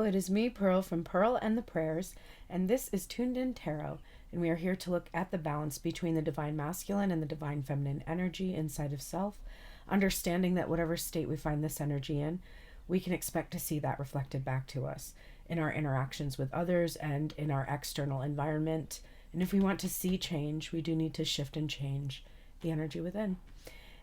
It is me, Pearl, from Pearl and the Prayers, and this is Tuned In Tarot, and we are here to look at the balance between the divine masculine and the divine feminine energy inside of self, understanding that whatever state we find this energy in, we can expect to see that reflected back to us in our interactions with others and in our external environment. And if we want to see change, we do need to shift and change the energy within.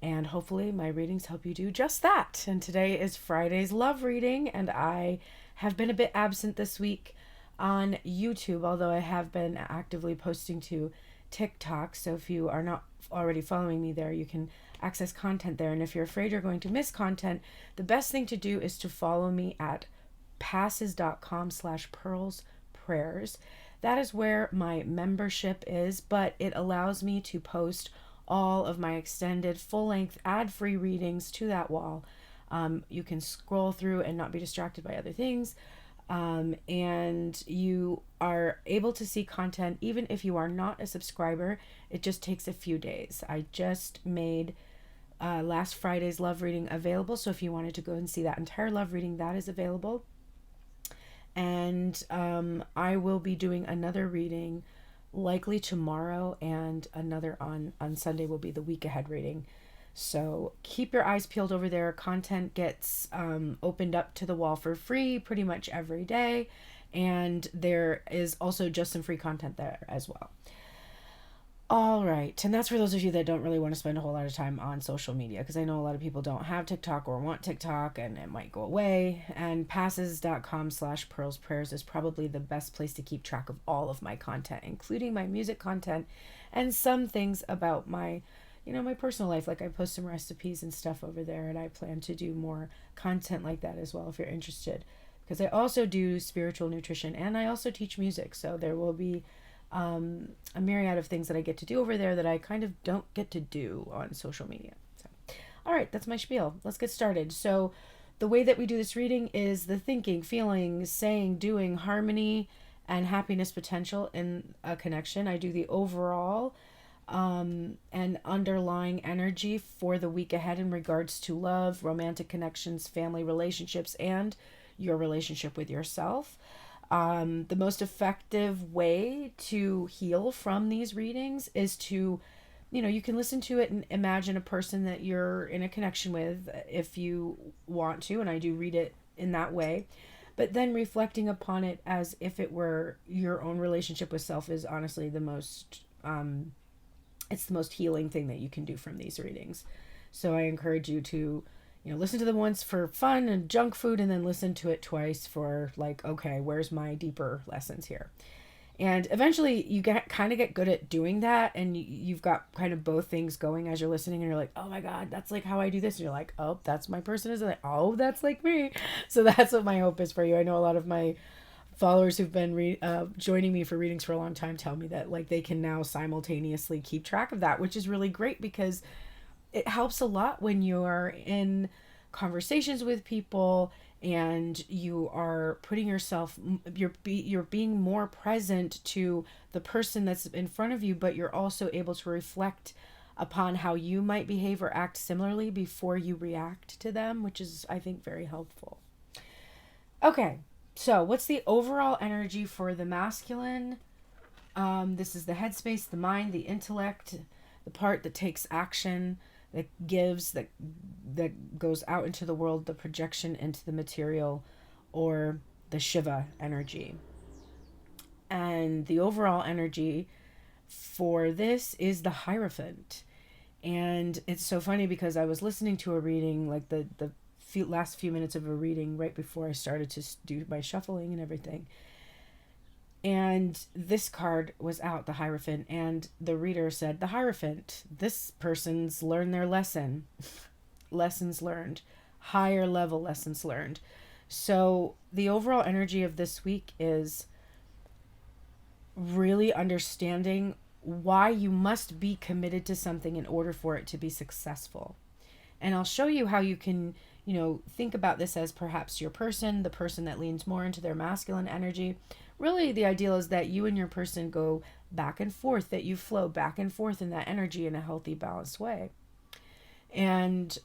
And hopefully my readings help you do just that. And today is Friday's love reading, and I have been a bit absent this week on YouTube, although I have been actively posting to TikTok. So if you are not already following me there, you can access content there. And if you're afraid you're going to miss content, the best thing to do is to follow me at passes.com/pearlsprayers. That is where my membership is, but it allows me to post all of my extended full-length ad-free readings to that wall. You can scroll through and not be distracted by other things, and you are able to see content even if you are not a subscriber. It just takes a few days. I just made last Friday's love reading available, so if you wanted to go and see that entire love reading, that is available. And I will be doing another reading likely tomorrow, and another on Sunday will be the week ahead reading. So keep your eyes peeled over there. Content gets opened up to the wall for free pretty much every day, and there is also just some free content there as well. All right, and that's for those of you that don't really want to spend a whole lot of time on social media, because I know a lot of people don't have TikTok or want TikTok, and it might go away. And passes.com/pearlsprayers is probably the best place to keep track of all of my content, including my music content and some things about my my personal life. Like I post some recipes and stuff over there, and I plan to do more content like that as well if you're interested, because I also do spiritual nutrition and I also teach music. So there will be a myriad of things that I get to do over there that I kind of don't get to do on social media. So, all right, that's my spiel. Let's get started. So the way that we do this reading is the thinking, feeling, saying, doing, harmony, and happiness potential in a connection. I do the overall and underlying energy for the week ahead in regards to love, romantic connections, family relationships, and your relationship with yourself. The most effective way to heal from these readings is to, you can listen to it and imagine a person that you're in a connection with if you want to, and I do read it in that way. But then reflecting upon it as if it were your own relationship with self is honestly the most, it's the most healing thing that you can do from these readings. So I encourage you to listen to them once for fun and junk food, and then listen to it twice for like, okay, where's my deeper lessons here? And eventually you kind of get good at doing that, and you've got kind of both things going as you're listening, and you're like, oh my God, that's like how I do this. And you're like, oh, that's my person, isn't it? Oh, that's like me. So that's what my hope is for you. I know a lot of my followers who've been joining me for readings for a long time tell me that like they can now simultaneously keep track of that, which is really great because it helps a lot when you're in conversations with people and you are putting yourself, you're being more present to the person that's in front of you, but you're also able to reflect upon how you might behave or act similarly before you react to them, which is, I think, very helpful. Okay, so what's the overall energy for the masculine? This is the headspace, the mind, the intellect, the part that takes action, that gives, that goes out into the world, the projection into the material, or the Shiva energy. And the overall energy for this is the Hierophant. And it's so funny because I was listening to a reading, like the last few minutes of a reading right before I started to do my shuffling and everything. And this card was out, the Hierophant, and the reader said, the Hierophant, this person's learned their lesson. Lessons learned. Higher level lessons learned. So the overall energy of this week is really understanding why you must be committed to something in order for it to be successful. And I'll show you how you can, think about this as perhaps your person, the person that leans more into their masculine energy. Really, the ideal is that you and your person go back and forth, that you flow back and forth in that energy in a healthy, balanced way. And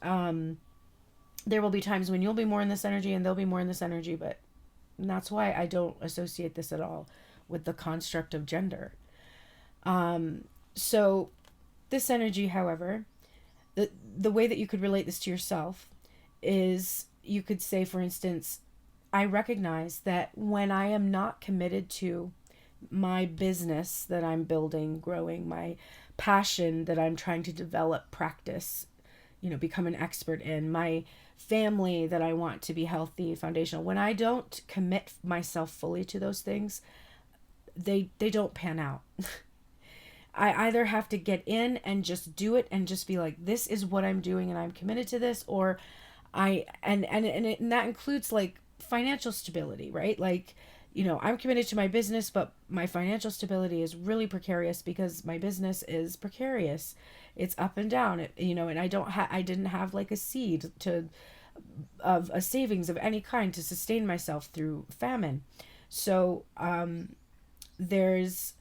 there will be times when you'll be more in this energy and they'll be more in this energy, but And that's why I don't associate this at all with the construct of gender. So this energy, however, the way that you could relate this to yourself is, you could say, for instance, I recognize that when I am not committed to my business that I'm building, growing, my passion that I'm trying to develop, practice, become an expert in, my family that I want to be healthy, foundational, when I don't commit myself fully to those things, they don't pan out. I either have to get in and just do it and just be like, this is what I'm doing and I'm committed to this, or and that includes like financial stability, right? Like, I'm committed to my business, but my financial stability is really precarious because my business is precarious. It's up and down, and I didn't have like a seed to of a savings of any kind to sustain myself through famine. So there's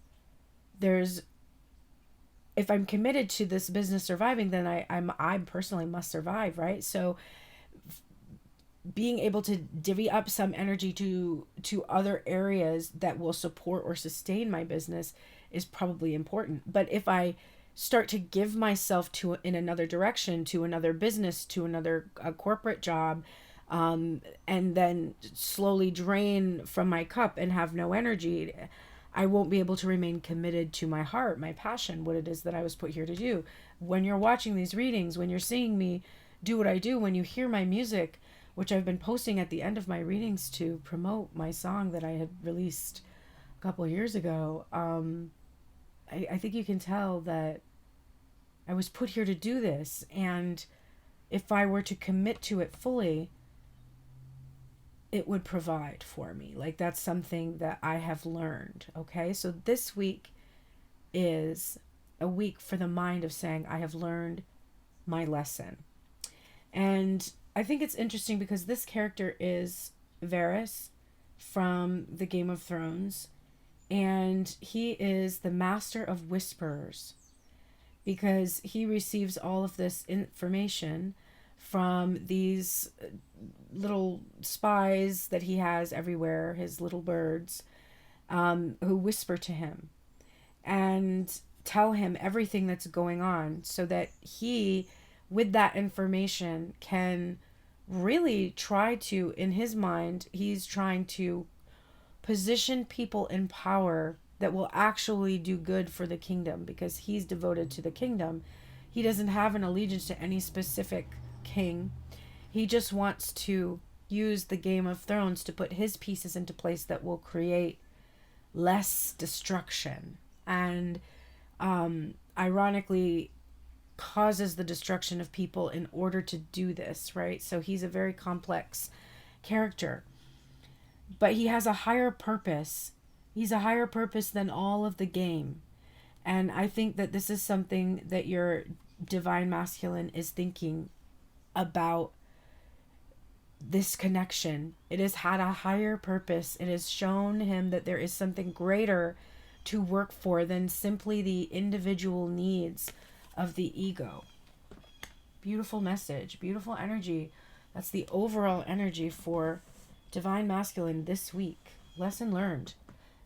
if I'm committed to this business surviving, then I personally must survive, right? So being able to divvy up some energy to other areas that will support or sustain my business is probably important. But if I start to give myself to in another direction, to another business, to another corporate job, and then slowly drain from my cup and have no energy, I won't be able to remain committed to my heart, my passion, what it is that I was put here to do. When you're watching these readings, when you're seeing me do what I do, when you hear my music, which I've been posting at the end of my readings to promote my song that I had released a couple of years ago, I think you can tell that I was put here to do this. And if I were to commit to it fully, it would provide for me. Like, that's something that I have learned. Okay. So this week is a week for the mind of saying, I have learned my lesson. And I think it's interesting because this character is Varys from the Game of Thrones, and he is the master of whisperers because he receives all of this information from these little spies that he has everywhere, his little birds, who whisper to him and tell him everything that's going on so that he, with that information, can really try to, in his mind, he's trying to position people in power that will actually do good for the kingdom because he's devoted to the kingdom. He doesn't have an allegiance to any specific king. He just wants to use the Game of Thrones to put his pieces into place that will create less destruction and ironically causes the destruction of people in order to do this, right? So he's a very complex character, but he has a higher purpose. He's a higher purpose than all of the game. And I think that this is something that your divine masculine is thinking about, this connection. It has had a higher purpose. It has shown him that there is something greater to work for than simply the individual needs of the ego. Beautiful message, beautiful energy. That's the overall energy for divine masculine this week. Lesson learned.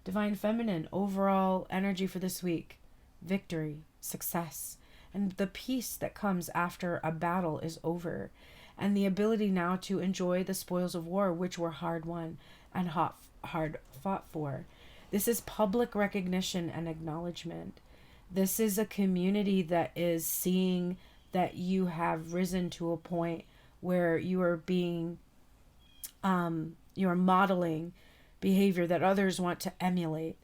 Divine feminine, overall energy for this week. Victory, success, and the peace that comes after a battle is over, and the ability now to enjoy the spoils of war, which were hard won and hard fought for. This is public recognition and acknowledgement. This is a community that is seeing that you have risen to a point where you are being, you are modeling behavior that others want to emulate.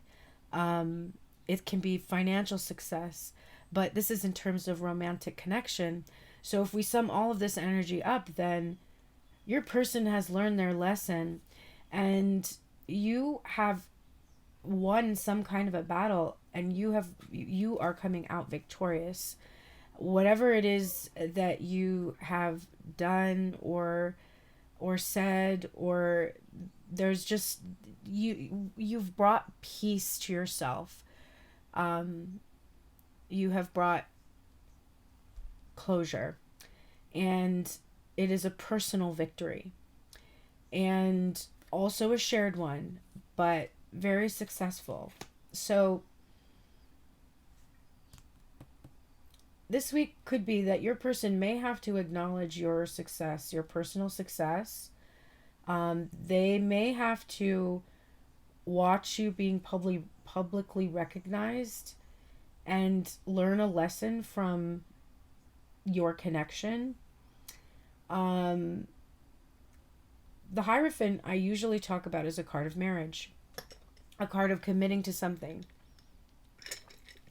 It can be financial success, but this is in terms of romantic connection. So if we sum all of this energy up, then your person has learned their lesson and you have won some kind of a battle, and you are coming out victorious. Whatever it is that you have done or said, or there's just you've brought peace to yourself. You have brought closure, and it is a personal victory. And also a shared one, but very successful. So this week could be that your person may have to acknowledge your success, your personal success. They may have to watch you being publicly recognized and learn a lesson from your connection. Um, the Hierophant I usually talk about as a card of marriage, a card of committing to something,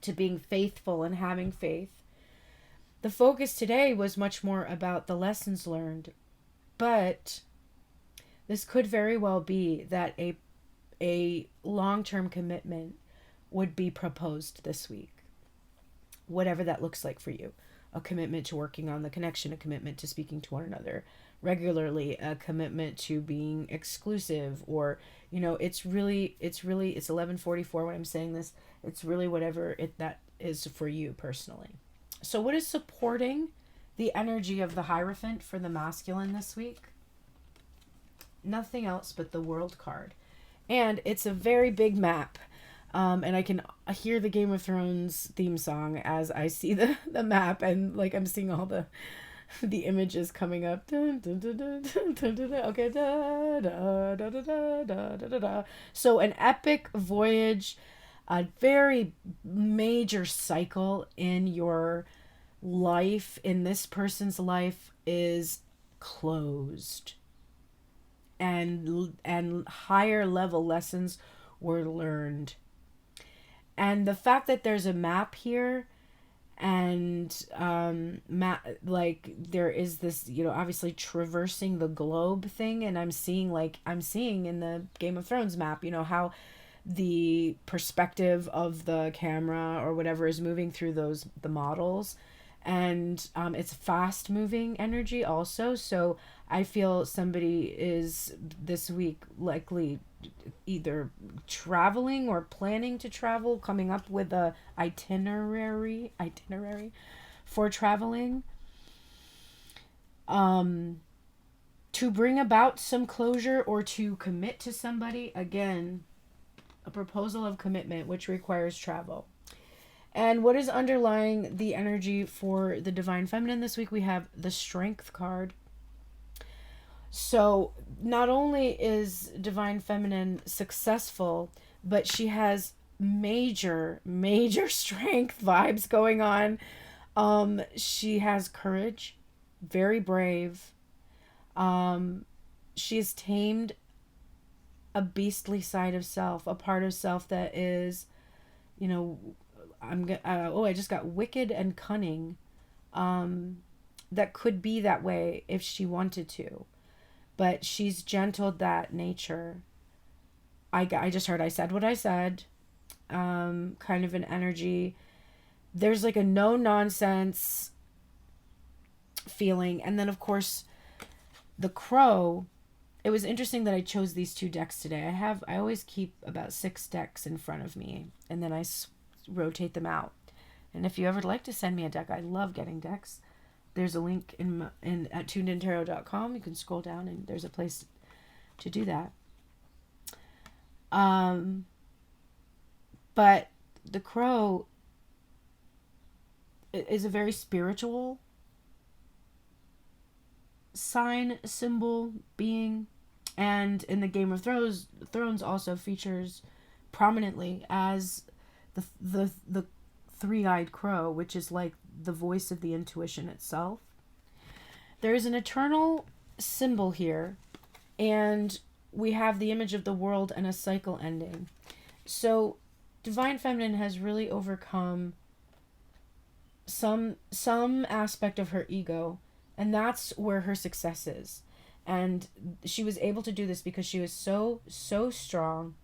to being faithful and having faith. The focus today was much more about the lessons learned, but this could very well be that a long-term commitment would be proposed this week, whatever that looks like for you. A commitment to working on the connection, a commitment to speaking to one another regularly, a commitment to being exclusive, or it's 11:44 when I'm saying this. It's really whatever that is for you personally. So what is supporting the energy of the Hierophant for the masculine this week? Nothing else but the World card. And it's a very big map. And I can hear the Game of Thrones theme song as I see the map, and like I'm seeing all the images coming up. Dun, dun, dun, dun, dun, dun, dun, dun. Okay, da, da, da, da, da, da, da, da. So an epic voyage, a very major cycle in your life, in this person's life, is closed, and higher level lessons were learned. And the fact that there's a map here, and like there is this, obviously traversing the globe thing, and I'm seeing in the Game of Thrones map, how the perspective of the camera or whatever is moving through the models, and it's fast moving energy also. So I feel somebody is this week likely either traveling or planning to travel, coming up with a itinerary for traveling, to bring about some closure or to commit to somebody. Again, a proposal of commitment which requires travel. And what is underlying the energy for the Divine Feminine this week? We have the Strength card. So not only is Divine Feminine successful, but she has major strength vibes going on. She has courage, very brave. She has tamed a beastly side of self, a part of self that is, I just got wicked and cunning. That could be that way if she wanted to. But she's gentled that nature. I just heard I said what I said. Kind of an energy. There's like a no nonsense feeling. And then of course the Crow. It was interesting that I chose these two decks today. I always keep about 6 decks in front of me, and then I rotate them out. And if you ever like to send me a deck, I love getting decks. There's a link at turnedintarot.com. You can scroll down and there's a place to do that. But the Crow is a very spiritual sign, symbol, being, and in the Game of Thrones also features prominently as the three-eyed crow, which is like the voice of the intuition itself. There is an eternal symbol here, and we have the image of the world and a cycle ending. So Divine Feminine has really overcome some aspect of her ego, and that's where her success is. And she was able to do this because she was so strong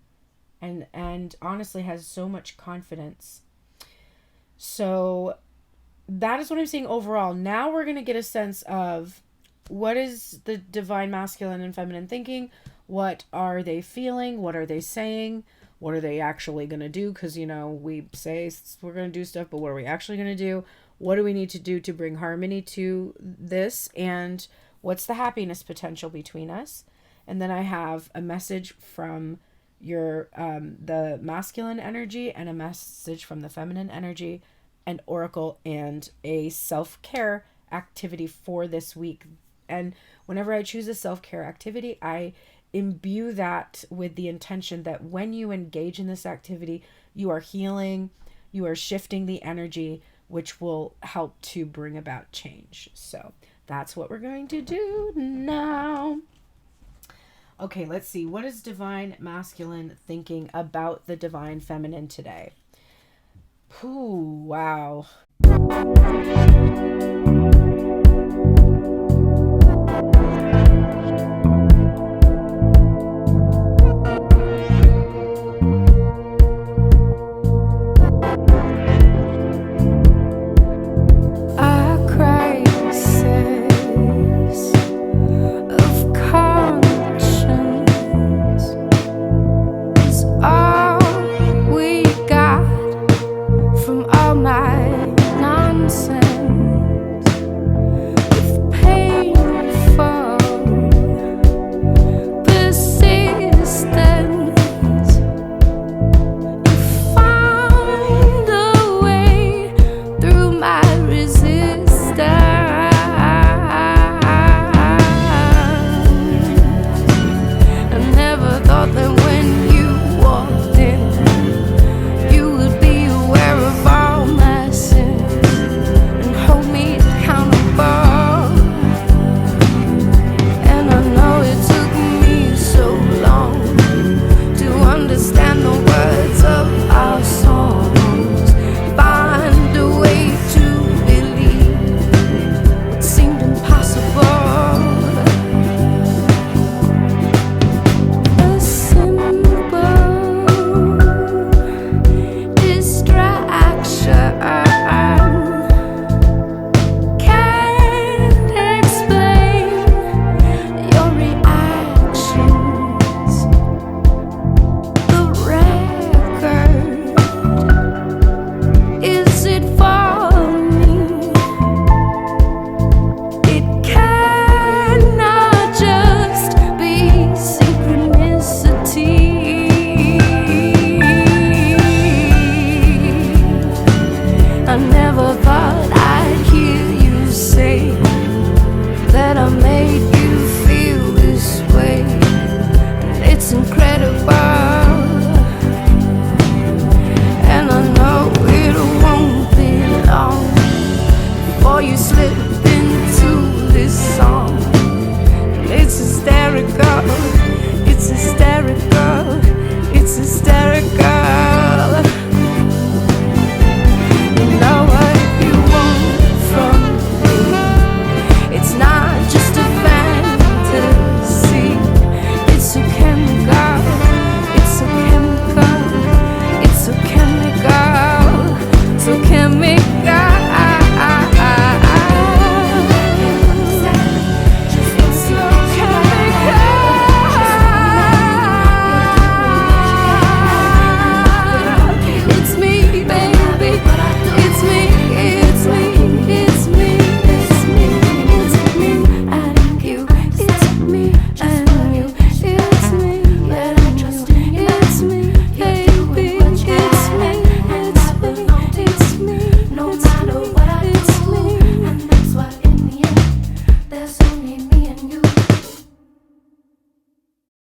and honestly has so much confidence. So that is what I'm seeing overall. Now we're going to get a sense of what is the divine masculine and feminine thinking, what are they feeling, what are they saying, what are they actually going to do, because we say we're going to do stuff, but what are we actually going to do? What do we need to do to bring harmony to this, and what's the happiness potential between us? And then I have a message from your the masculine energy and a message from the feminine energy, an oracle, and a self-care activity for this week. And whenever I choose a self-care activity, I imbue that with the intention that when you engage in this activity, you are healing, you are shifting the energy, which will help to bring about change. So that's what we're going to do now. Okay, let's see. What is divine masculine thinking about the divine feminine today? Ooh, wow.